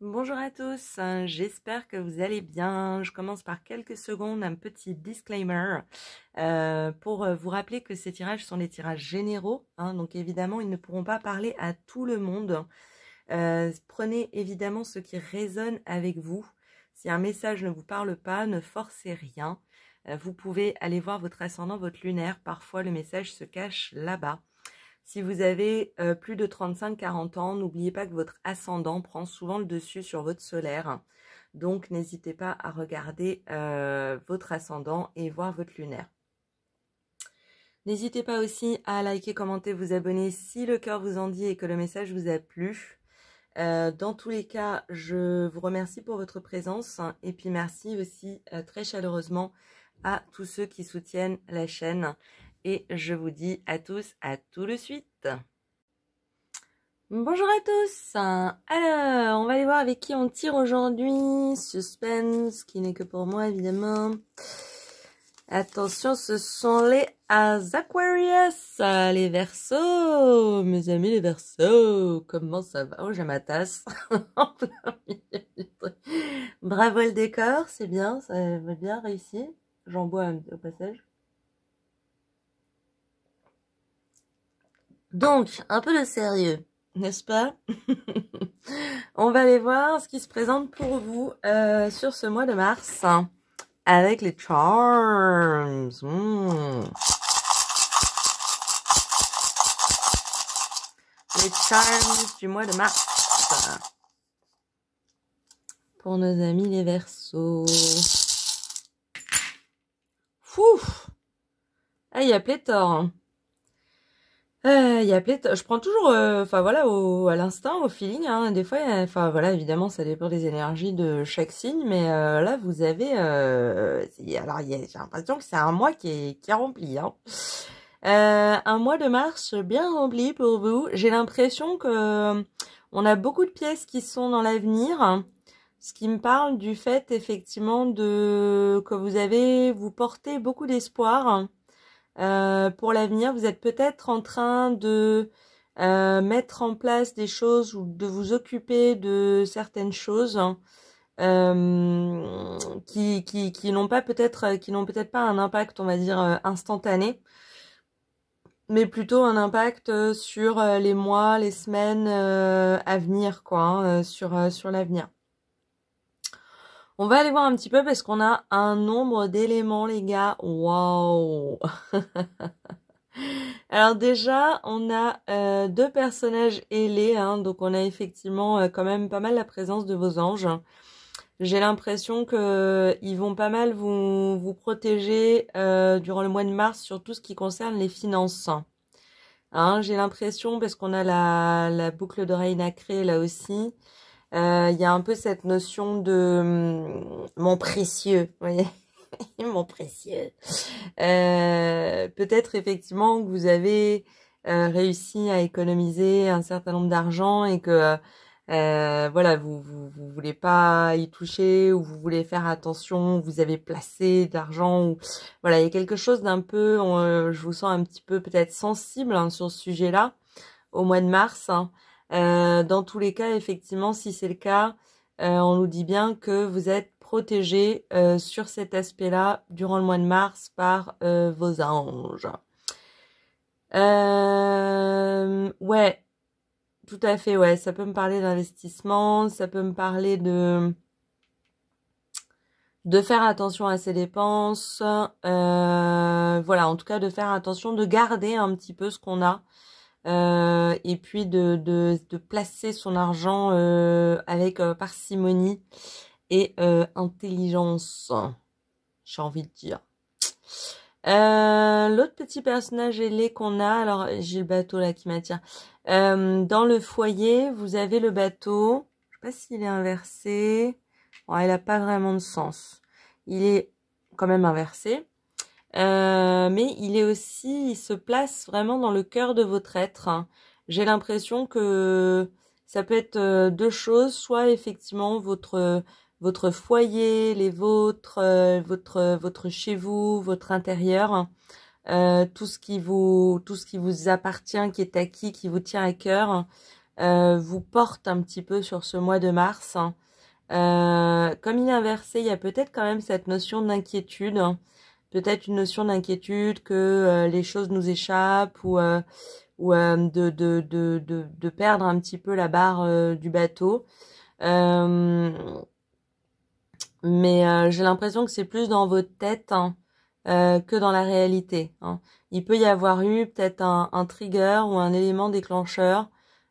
Bonjour à tous, j'espère que vous allez bien. Je commence par quelques secondes, un petit disclaimer pour vous rappeler que ces tirages sont des tirages généraux, hein, donc évidemment ils ne pourront pas parler à tout le monde. Prenez évidemment ce qui résonne avec vous. Si un message ne vous parle pas, ne forcez rien. Vous pouvez aller voir votre ascendant, votre lunaire, parfois le message se cache là-bas. Si vous avez plus de 35-40 ans, n'oubliez pas que votre ascendant prend souvent le dessus sur votre solaire. Donc, n'hésitez pas à regarder votre ascendant et voir votre lunaire. N'hésitez pas aussi à liker, commenter, vous abonner si le cœur vous en dit et que le message vous a plu. Dans tous les cas, je vous remercie pour votre présence et puis merci aussi très chaleureusement à tous ceux qui soutiennent la chaîne. Et je vous dis à tous, à tout de suite. Bonjour à tous. Alors, on va aller voir avec qui on tire aujourd'hui. Suspense, qui n'est que pour moi évidemment. Attention, ce sont les Aquarius, les Verseaux. Mes amis les Verseaux, comment ça va? Oh, j'ai ma tasse. Bravo le décor, c'est bien, ça va bien réussi. J'en bois au passage. Donc, un peu de sérieux, n'est-ce pas? On va aller voir ce qui se présente pour vous sur ce mois de mars avec les charms. Les charms du mois de mars pour nos amis les Verseaux. Fou! Ah, il y a pléthore. Je prends toujours, enfin voilà, à l'instinct, au feeling, hein, des fois, enfin voilà, évidemment, ça dépend des énergies de chaque signe, mais là, vous avez, alors, j'ai l'impression que c'est un mois qui est rempli, hein. Un mois de mars bien rempli pour vous. J'ai l'impression que on a beaucoup de pièces qui sont dans l'avenir, ce qui me parle du fait, effectivement, que vous portez beaucoup d'espoir. Pour l'avenir, vous êtes peut-être en train de mettre en place des choses ou de vous occuper de certaines choses qui n'ont peut-être pas un impact, on va dire, instantané, mais plutôt un impact sur les mois, les semaines à venir, quoi, hein, sur l'avenir. On va aller voir un petit peu parce qu'on a un nombre d'éléments, les gars. Waouh! Alors déjà, on a deux personnages ailés, hein, donc on a effectivement quand même pas mal la présence de vos anges. J'ai l'impression que ils vont pas mal vous protéger durant le mois de mars sur tout ce qui concerne les finances. Hein, j'ai l'impression, parce qu'on a la boucle d'oreille nacrée là aussi, il y a un peu cette notion de mon précieux, vous voyez, mon précieux. Peut-être effectivement que vous avez réussi à économiser un certain nombre d'argent et que voilà, vous voulez pas y toucher ou vous voulez faire attention, vous avez placé de l'argent ou voilà, il y a quelque chose d'un peu, je vous sens un petit peu peut-être sensible hein, sur ce sujet-là au mois de mars. Hein. Dans tous les cas, effectivement, si c'est le cas, on nous dit bien que vous êtes protégé sur cet aspect-là durant le mois de mars par vos anges. Ouais, tout à fait, ouais, ça peut me parler d'investissement, ça peut me parler de faire attention à ses dépenses, voilà, en tout cas de faire attention, de garder un petit peu ce qu'on a, et puis de placer son argent avec parcimonie et intelligence, j'ai envie de dire. L'autre petit personnage ailé qu'on a, alors j'ai le bateau là qui m'attire. Dans le foyer, vous avez le bateau. Je sais pas s'il est inversé. Bon, il a pas vraiment de sens. Il est quand même inversé. Mais il se place vraiment dans le cœur de votre être. Hein. J'ai l'impression que ça peut être deux choses, soit effectivement votre foyer, les vôtres, votre chez vous, votre intérieur, tout ce qui vous appartient, qui est acquis, qui vous tient à cœur, vous porte un petit peu sur ce mois de mars. Comme il est inversé, il y a peut-être quand même cette notion d'inquiétude, hein. Peut-être une notion d'inquiétude que les choses nous échappent ou de perdre un petit peu la barre du bateau. Mais j'ai l'impression que c'est plus dans votre tête, hein, que dans la réalité, hein. Il peut y avoir eu peut-être un trigger ou un élément déclencheur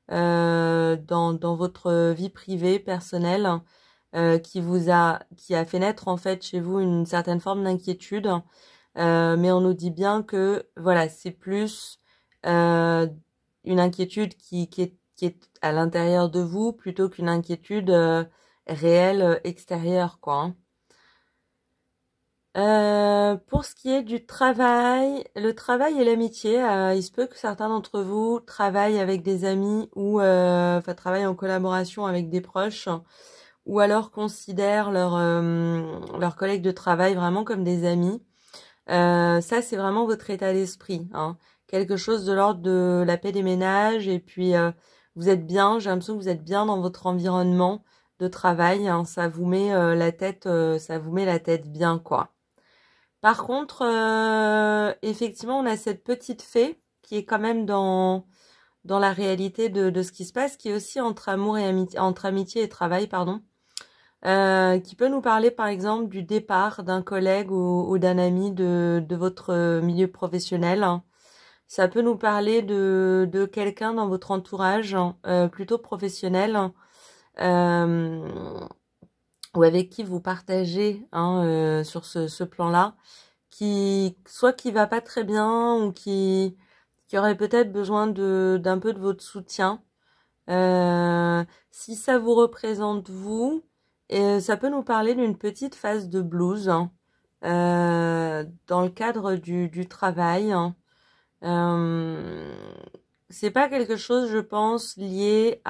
dans votre vie privée, personnelle, qui a fait naître en fait chez vous une certaine forme d'inquiétude. Mais on nous dit bien que voilà, c'est plus une inquiétude qui est à l'intérieur de vous plutôt qu'une inquiétude réelle extérieure, quoi, hein. Pour ce qui est du travail, le travail et l'amitié, il se peut que certains d'entre vous travaillent avec des amis ou enfin travaillent en collaboration avec des proches ou alors considèrent leurs collègues de travail vraiment comme des amis. Ça, c'est vraiment votre état d'esprit, hein. Quelque chose de l'ordre de la paix des ménages et puis vous êtes bien, j'ai l'impression que vous êtes bien dans votre environnement de travail, hein. Ça vous met ça vous met la tête bien, quoi. Par contre, effectivement, on a cette petite fée qui est quand même dans la réalité de ce qui se passe, qui est aussi entre amour et amitié, entre amitié et travail, pardon, qui peut nous parler par exemple du départ d'un collègue ou d'un ami de votre milieu professionnel, hein. Ça peut nous parler de quelqu'un dans votre entourage, hein, plutôt professionnel, euh, ou avec qui vous partagez, hein, sur ce plan-là, soit qui va pas très bien ou qui aurait peut-être besoin d'un peu de votre soutien. Si ça vous représente vous, ça peut nous parler d'une petite phase de blues, hein, dans le cadre du travail, hein. Euh, c'est pas quelque chose, je pense, lié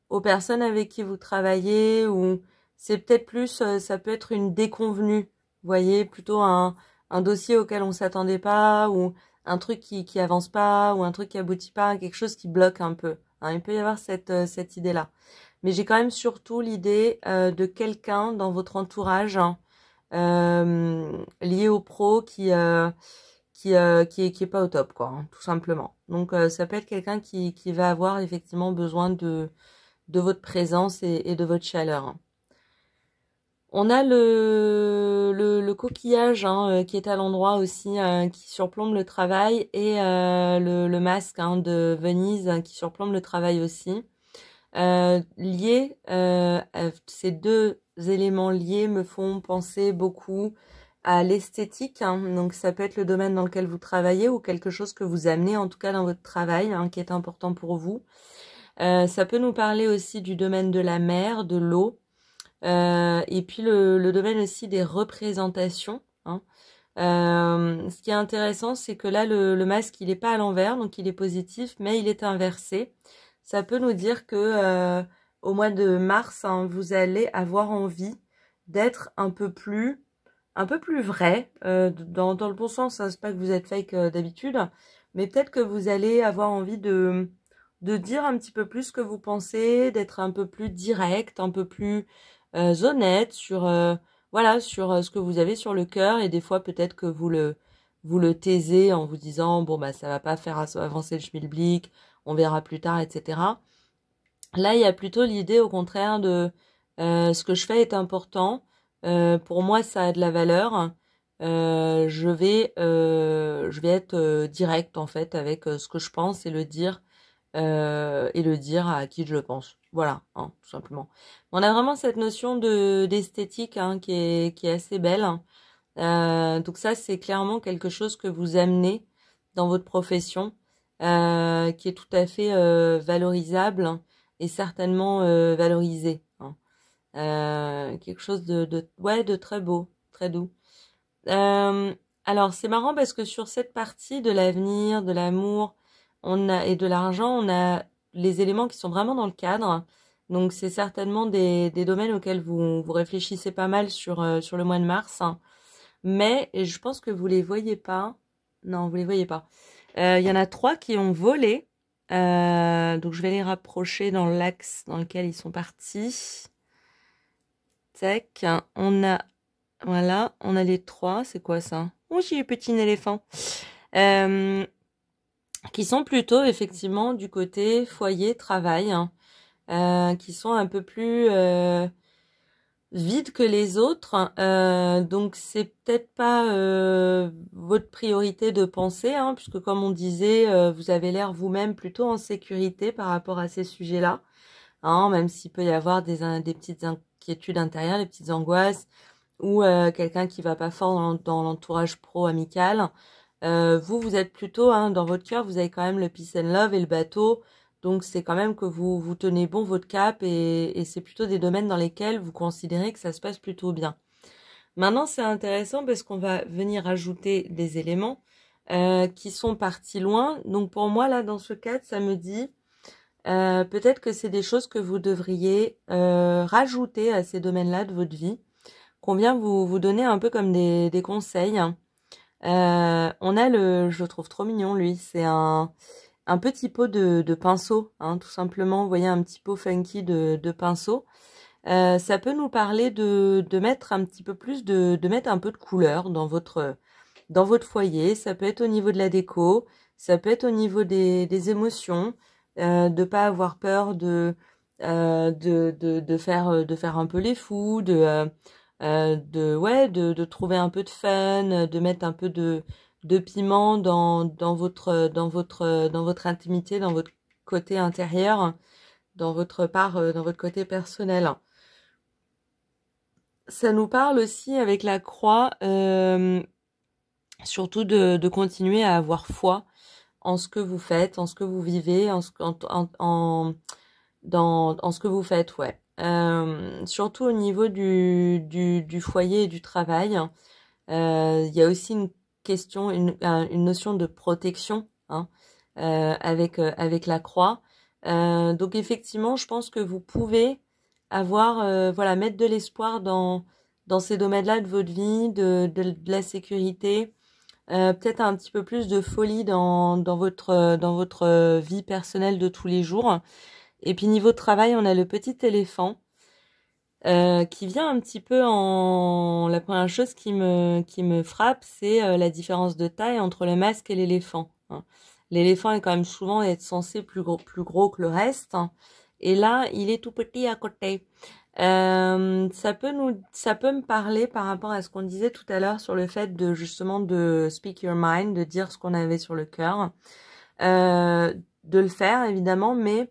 aux personnes avec qui vous travaillez ou c'est peut-être plus, ça peut être une déconvenue, vous voyez, plutôt un dossier auquel on s'attendait pas ou un truc qui avance pas ou un truc qui aboutit pas, quelque chose qui bloque un peu, hein. Il peut y avoir cette idée-là. Mais j'ai quand même surtout l'idée de quelqu'un dans votre entourage, hein, lié au pro qui est pas au top, quoi, hein, tout simplement. Donc ça peut être quelqu'un qui va avoir effectivement besoin de votre présence et de votre chaleur, hein. On a le coquillage, hein, qui est à l'endroit aussi, qui surplombe le travail, et le masque, hein, de Venise, hein, qui surplombe le travail aussi. Ces deux éléments liés me font penser beaucoup à l'esthétique, hein. Donc ça peut être le domaine dans lequel vous travaillez ou quelque chose que vous amenez en tout cas dans votre travail, hein, qui est important pour vous. Ça peut nous parler aussi du domaine de la mer, de l'eau, et puis le domaine aussi des représentations, hein. Ce qui est intéressant, c'est que là, le masque, il n'est pas à l'envers, donc il est positif, mais il est inversé. Ça peut nous dire que au mois de mars, hein, vous allez avoir envie d'être un peu plus vrai, dans le bon sens, hein. C'est pas que vous êtes fake d'habitude, mais peut-être que vous allez avoir envie de dire un petit peu plus ce que vous pensez, d'être un peu plus direct, un peu plus honnête sur voilà, sur ce que vous avez sur le cœur, et des fois peut-être que vous le taisez en vous disant bon bah ça va pas faire avancer le schmilblick, on verra plus tard, etc. Là, il y a plutôt l'idée au contraire de ce que je fais est important. Pour moi, ça a de la valeur. Je vais être direct en fait avec ce que je pense et le dire à qui je le pense. Voilà, hein, tout simplement. On a vraiment cette notion d'esthétique, hein, qui est assez belle. Donc ça, c'est clairement quelque chose que vous amenez dans votre profession, qui est tout à fait valorisable, hein, et certainement valorisé, hein. Quelque chose ouais, de très beau, très doux. Euh, alors, c'est marrant parce que sur cette partie de l'avenir, de l'amour, et de l'argent, on a les éléments qui sont vraiment dans le cadre. Donc, c'est certainement des domaines auxquels vous réfléchissez pas mal sur le mois de mars, hein. Mais et je pense que vous les voyez pas. Non, vous les voyez pas. Il y en a 3 qui ont volé. Donc je vais les rapprocher dans l'axe dans lequel ils sont partis. Tac, voilà, on a les 3, c'est quoi ça? Oh, j'ai eu petit éléphant. Qui sont plutôt effectivement du côté foyer, travail, hein, qui sont un peu plus vides que les autres. Donc c'est peut-être pas votre priorité de penser, hein, puisque comme on disait, vous avez l'air vous-même plutôt en sécurité par rapport à ces sujets-là, hein, même s'il peut y avoir des petites inquiétudes intérieures, des petites angoisses, ou quelqu'un qui va pas fort dans l'entourage pro-amical. Vous êtes plutôt, hein, dans votre cœur, vous avez quand même le peace and love et le bateau, donc c'est quand même que vous tenez bon votre cap et c'est plutôt des domaines dans lesquels vous considérez que ça se passe plutôt bien. Maintenant, c'est intéressant parce qu'on va venir ajouter des éléments qui sont partis loin. Donc pour moi, là, dans ce cadre, ça me dit peut-être que c'est des choses que vous devriez rajouter à ces domaines-là de votre vie, qu'on vient vous donner un peu comme des conseils. On a je le trouve trop mignon, lui, c'est un petit pot de pinceau, hein, tout simplement. Vous voyez, un petit pot funky de pinceau. Ça peut nous parler de mettre un petit peu plus de mettre un peu de couleur dans votre foyer. Ça peut être au niveau de la déco, ça peut être au niveau des émotions, de pas avoir peur de faire un peu les fous, de trouver un peu de fun, de mettre un peu de piment dans votre intimité, dans votre côté intérieur, dans votre côté personnel. Ça nous parle aussi avec la croix, surtout de continuer à avoir foi en ce que vous faites, en ce que vous vivez, en ce que vous faites, ouais. Surtout au niveau du foyer et du travail, il y a aussi une question, une notion de protection, hein, avec la croix. Donc effectivement, je pense que vous pouvez avoir, voilà, mettre de l'espoir dans ces domaines-là de votre vie, de la sécurité, peut-être un petit peu plus de folie dans votre vie personnelle de tous les jours. Et puis niveau travail, on a le petit éléphant qui vient un petit peu en... La première chose qui me frappe, c'est la différence de taille entre le masque et l'éléphant, hein. L'éléphant est quand même souvent être censé plus gros que le reste, hein. Et là, il est tout petit à côté. Ça peut me parler par rapport à ce qu'on disait tout à l'heure sur le fait de justement de speak your mind, de dire ce qu'on avait sur le cœur, de le faire évidemment, mais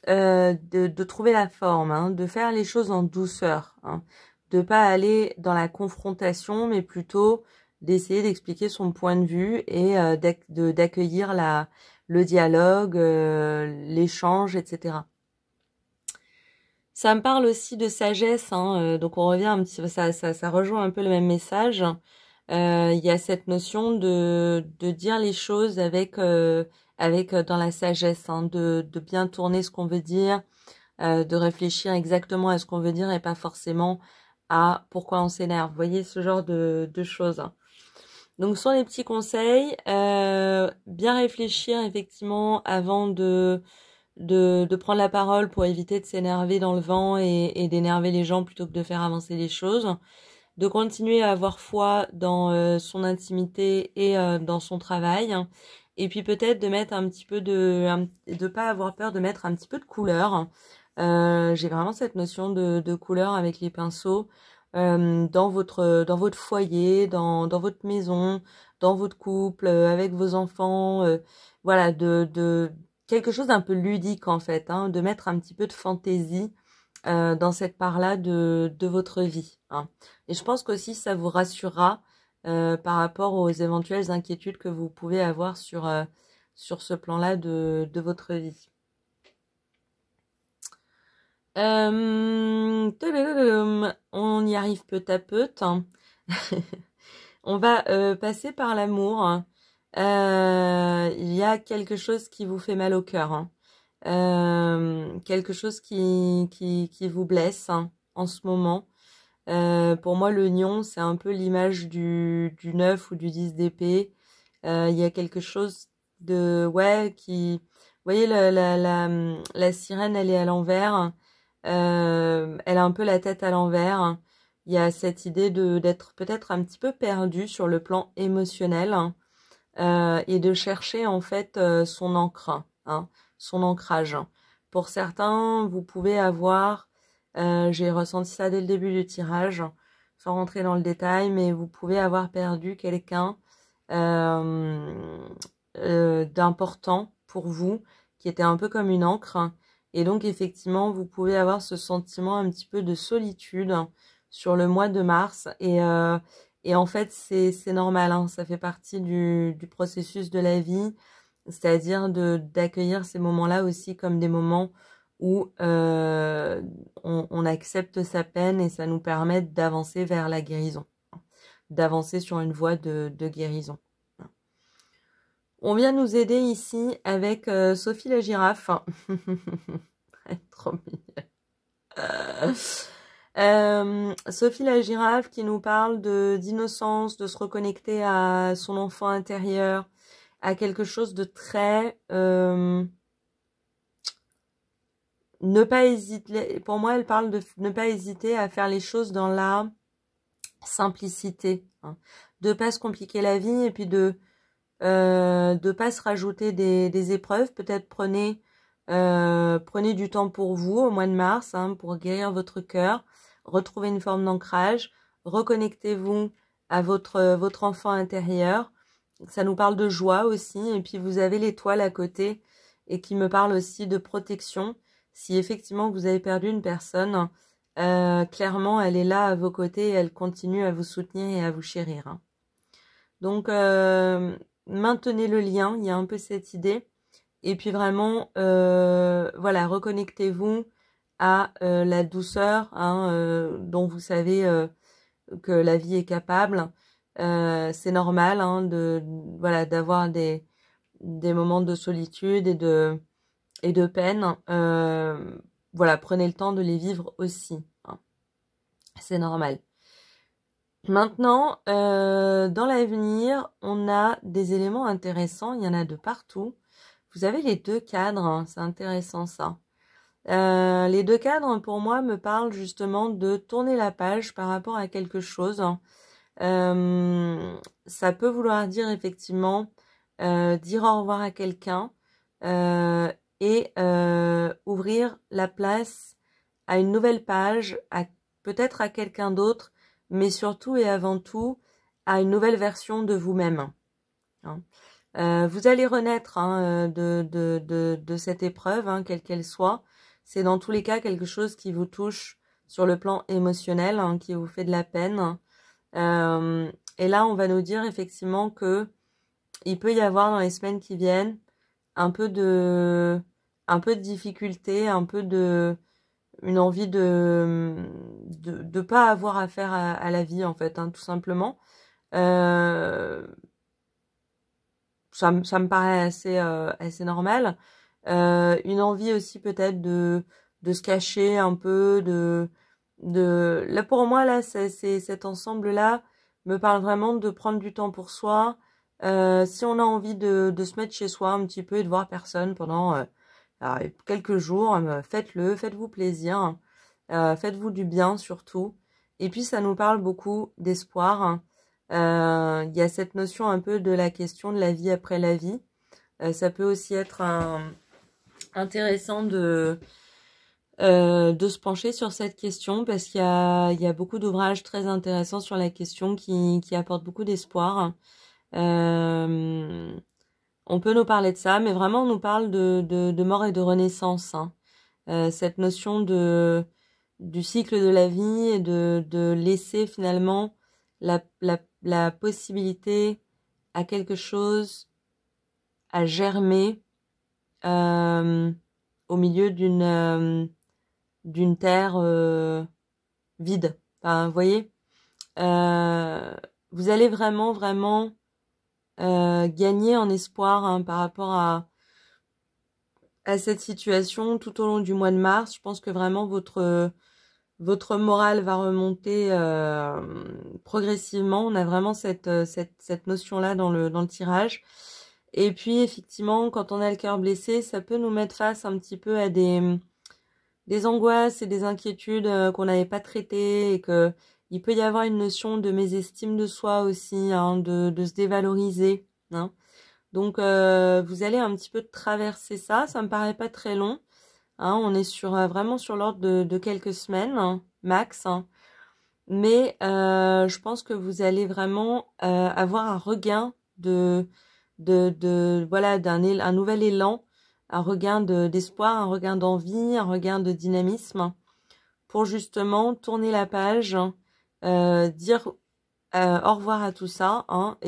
de trouver la forme, hein, de faire les choses en douceur, hein, de pas aller dans la confrontation, mais plutôt d'essayer d'expliquer son point de vue et d'accueillir le dialogue, l'échange, etc. Ça me parle aussi de sagesse, hein, donc on revient un petit, ça rejoint un peu le même message. Il y a cette notion de dire les choses avec dans la sagesse, hein, de bien tourner ce qu'on veut dire, de réfléchir exactement à ce qu'on veut dire et pas forcément à pourquoi on s'énerve. Vous voyez, ce genre de choses. Donc, ce sont les petits conseils. Bien réfléchir effectivement avant de prendre la parole pour éviter de s'énerver dans le vent et d'énerver les gens plutôt que de faire avancer les choses. De continuer à avoir foi dans son intimité et dans son travail. Et puis peut-être de mettre un petit peu de pas avoir peur de mettre un petit peu de couleur. J'ai vraiment cette notion de couleur avec les pinceaux dans votre foyer, dans votre maison, dans votre couple, avec vos enfants. Voilà, de quelque chose d'un peu ludique en fait, hein, de mettre un petit peu de fantaisie dans cette part-là de votre vie, hein. Et je pense qu'aussi ça vous rassurera par rapport aux éventuelles inquiétudes que vous pouvez avoir sur ce plan-là de votre vie. On y arrive peu à peu, hein. On va passer par l'amour, hein. Il y a quelque chose qui vous fait mal au cœur, hein. Quelque chose qui vous blesse, hein, en ce moment. Pour moi, le lion, c'est un peu l'image du 9 ou du 10 d'épée. Il y a quelque chose de... Ouais, voyez, la sirène, elle est à l'envers. Elle a un peu la tête à l'envers. Il y a cette idée d'être peut-être un petit peu perdu sur le plan émotionnel et de chercher en fait son ancre, hein, son ancrage. Pour certains, vous pouvez avoir, j'ai ressenti ça dès le début du tirage, sans rentrer dans le détail, mais vous pouvez avoir perdu quelqu'un d'important pour vous, qui était un peu comme une encre. Et donc, effectivement, vous pouvez avoir ce sentiment un petit peu de solitude sur le mois de mars. Et en fait, c'est normal, hein, ça fait partie du processus de la vie, c'est-à-dire d'accueillir ces moments-là aussi comme des moments où on accepte sa peine et ça nous permet d'avancer vers la guérison, d'avancer sur une voie de guérison. On vient nous aider ici avec Sophie la girafe. Trop mignonne. Sophie la girafe qui nous parle d'innocence, de se reconnecter à son enfant intérieur, à quelque chose de très... ne pas hésiter. Pour moi, elle parle de ne pas hésiter à faire les choses dans la simplicité. Hein, de pas se compliquer la vie et puis de pas se rajouter des épreuves. Peut-être prenez du temps pour vous au mois de mars, hein, pour guérir votre cœur, retrouver une forme d'ancrage, reconnectez-vous à votre enfant intérieur. Ça nous parle de joie aussi, et puis vous avez l'étoile à côté, et qui me parle aussi de protection. Si effectivement vous avez perdu une personne, clairement elle est là à vos côtés, et elle continue à vous soutenir et à vous chérir. Hein. Donc maintenez le lien, il y a un peu cette idée. Et puis vraiment, voilà, reconnectez-vous à la douceur hein, dont vous savez que la vie est capable. C'est normal hein, voilà, d'avoir des moments de solitude et de peine. Voilà, prenez le temps de les vivre aussi. Hein. C'est normal. Maintenant, dans l'avenir, on a des éléments intéressants. Il y en a de partout. Vous avez les deux cadres, hein, c'est intéressant ça. Les deux cadres, pour moi, me parlent justement de tourner la page par rapport à quelque chose. Ça peut vouloir dire effectivement dire au revoir à quelqu'un et ouvrir la place à une nouvelle page, peut-être à quelqu'un d'autre, mais surtout et avant tout à une nouvelle version de vous-même. Hein. Vous allez renaître hein, de cette épreuve, hein, quelle qu'elle soit. C'est dans tous les cas quelque chose qui vous touche sur le plan émotionnel, hein, qui vous fait de la peine. Et là, on va nous dire effectivement que il peut y avoir dans les semaines qui viennent un peu de difficulté, un peu une envie de pas avoir affaire à la vie en fait, hein, tout simplement. Ça me paraît assez normal. Une envie aussi peut-être de se cacher un peu, là pour moi là, cet ensemble-là me parle vraiment de prendre du temps pour soi. Si on a envie de se mettre chez soi un petit peu et de voir personne pendant quelques jours, faites-le, faites-vous plaisir, faites-vous du bien surtout. Et puis ça nous parle beaucoup d'espoir. Hein. Il y a cette notion un peu de la question de la vie après la vie. Ça peut aussi être intéressant de se pencher sur cette question parce qu'il y a beaucoup d'ouvrages très intéressants sur la question qui apportent beaucoup d'espoir. On peut nous parler de ça, mais vraiment on nous parle de mort et de renaissance. Hein. Cette notion du cycle de la vie et de laisser finalement la possibilité à quelque chose à germer au milieu d'une terre vide. Enfin, vous voyez, vous allez vraiment gagner en espoir hein, par rapport à cette situation tout au long du mois de mars. Je pense que vraiment votre morale va remonter progressivement. On a vraiment cette notion-là dans le tirage. Et puis, effectivement, quand on a le cœur blessé, ça peut nous mettre face un petit peu à des angoisses et des inquiétudes qu'on n'avait pas traitées et que il peut y avoir une notion de mésestime de soi aussi, hein, de se dévaloriser, hein. Donc, vous allez un petit peu traverser ça. Ça me paraît pas très long, hein. On est sur vraiment sur l'ordre de quelques semaines, hein, max, hein. Mais je pense que vous allez vraiment avoir un regain voilà, un nouvel élan, un regain d'espoir, un regain d'envie, un regain de dynamisme pour justement tourner la page, dire au revoir à tout ça, hein,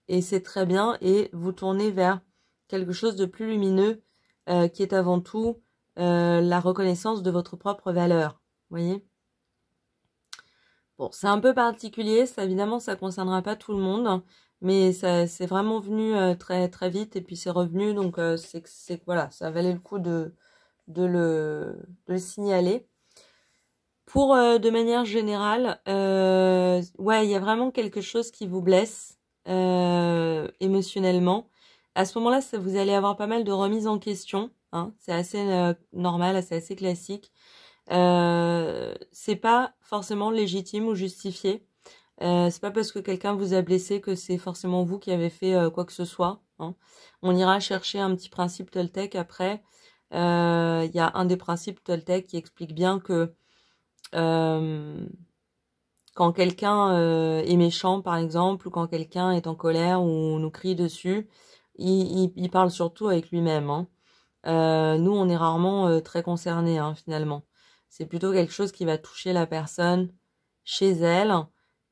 et c'est très bien, et vous tournez vers quelque chose de plus lumineux qui est avant tout la reconnaissance de votre propre valeur. Vous voyez? Bon, c'est un peu particulier, ça évidemment ça concernera pas tout le monde, mais ça c'est vraiment venu très très vite et puis c'est revenu, donc c'est voilà, ça valait le coup de le signaler. Pour de manière générale, ouais, il y a vraiment quelque chose qui vous blesse émotionnellement. À ce moment-là, vous allez avoir pas mal de remises en question, hein, c'est assez normal, c'est assez classique. C'est pas forcément légitime ou justifié. C'est pas parce que quelqu'un vous a blessé que c'est forcément vous qui avez fait quoi que ce soit, hein. On ira chercher un petit principe Toltec après. Il y a un des principes Toltec qui explique bien que quand quelqu'un est méchant, par exemple, ou quand quelqu'un est en colère ou nous crie dessus, il parle surtout avec lui-même, hein. Nous, on est rarement très concernés, hein, finalement. C'est plutôt quelque chose qui va toucher la personne chez elle.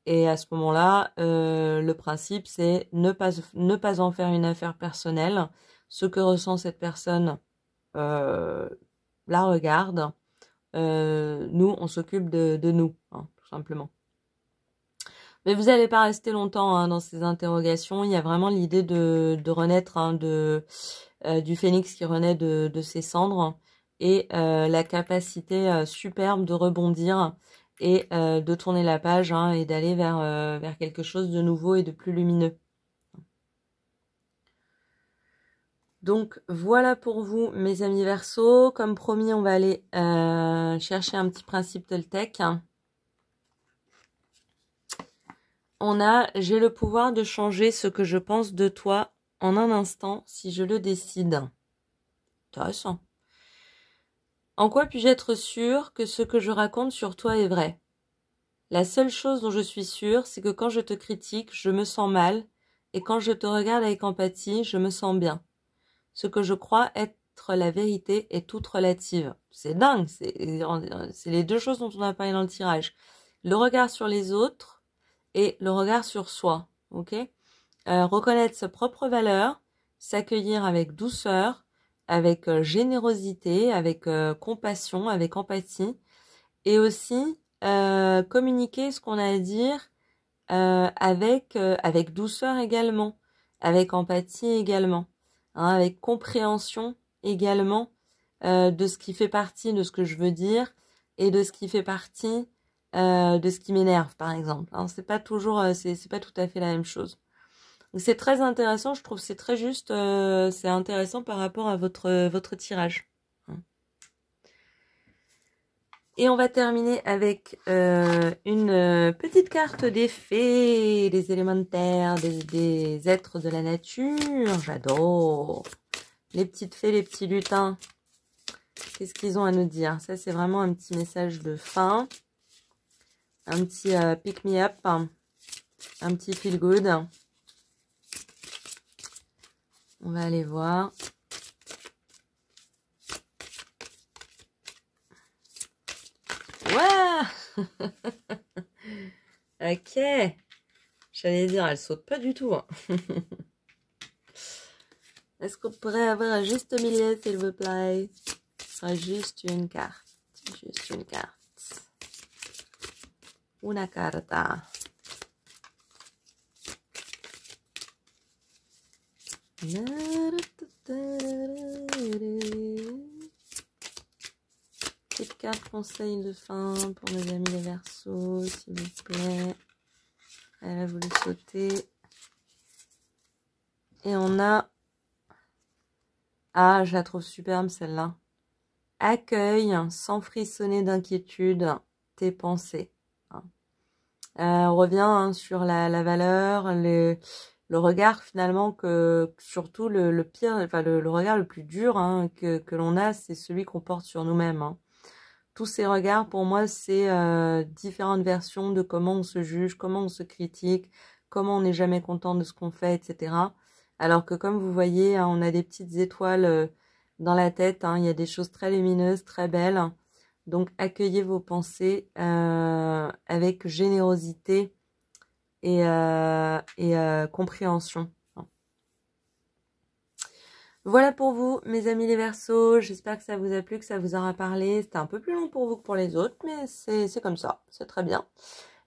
Et à ce moment-là, le principe, c'est ne pas en faire une affaire personnelle. Ce que ressent cette personne la regarde. Nous, on s'occupe de nous, hein, tout simplement. Mais vous n'allez pas rester longtemps hein, dans ces interrogations. Il y a vraiment l'idée de renaître, hein, du phénix qui renaît de ses cendres et la capacité superbe de rebondir et de tourner la page hein, et d'aller vers quelque chose de nouveau et de plus lumineux. Donc voilà pour vous mes amis Verseaux. Comme promis, on va aller chercher un petit principe Toltec. On a « J'ai le pouvoir de changer ce que je pense de toi en un instant si je le décide ». Intéressant. En quoi puis-je être sûr que ce que je raconte sur toi est vrai? La seule chose dont je suis sûre, c'est que quand je te critique, je me sens mal, et quand je te regarde avec empathie, je me sens bien. Ce que je crois être la vérité est toute relative. C'est dingue, c'est les deux choses dont on a parlé dans le tirage. Le regard sur les autres et le regard sur soi, ok? Reconnaître sa propre valeur, s'accueillir avec douceur, avec générosité, avec compassion, avec empathie, et aussi communiquer ce qu'on a à dire avec douceur également, avec empathie également, hein, avec compréhension également de ce qui fait partie de ce que je veux dire et de ce qui fait partie de ce qui m'énerve par exemple. Hein, c'est pas toujours, c'est pas tout à fait la même chose. C'est très intéressant, je trouve, c'est très juste, c'est intéressant par rapport à votre tirage. Et on va terminer avec une petite carte des fées, des élémentaires, des êtres de la nature. J'adore. Les petites fées, les petits lutins. Qu'est-ce qu'ils ont à nous dire? Ça, c'est vraiment un petit message de fin. Un petit pick me up. Un petit feel good. On va aller voir. Ouais. Ok. J'allais dire, elle saute pas du tout. Hein. Est-ce qu'on pourrait avoir un juste milieu, s'il vous plaît? Ce sera juste une carte. Juste une carte. Una carta. Petite carte conseil de fin pour mes amis les Verseaux, s'il vous plaît. Elle a voulu sauter. Et on a... Ah, je la trouve superbe celle-là. Accueille sans frissonner d'inquiétude tes pensées. On revient sur la valeur, le regard finalement que surtout le pire, enfin le regard le plus dur que l'on a, c'est celui qu'on porte sur nous-mêmes. Tous ces regards, pour moi, c'est différentes versions de comment on se juge, comment on se critique, comment on n'est jamais content de ce qu'on fait, etc. Alors que comme vous voyez, on a des petites étoiles dans la tête, il y a des choses très lumineuses, très belles. Donc accueillez vos pensées avec générosité et compréhension. Voilà pour vous, mes amis les Verseaux. J'espère que ça vous a plu, que ça vous aura parlé. C'était un peu plus long pour vous que pour les autres, mais c'est comme ça. C'est très bien.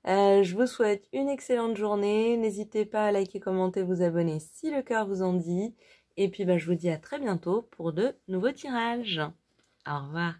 Je vous souhaite une excellente journée. N'hésitez pas à liker, commenter, vous abonner si le cœur vous en dit. Et puis, je vous dis à très bientôt pour de nouveaux tirages. Au revoir.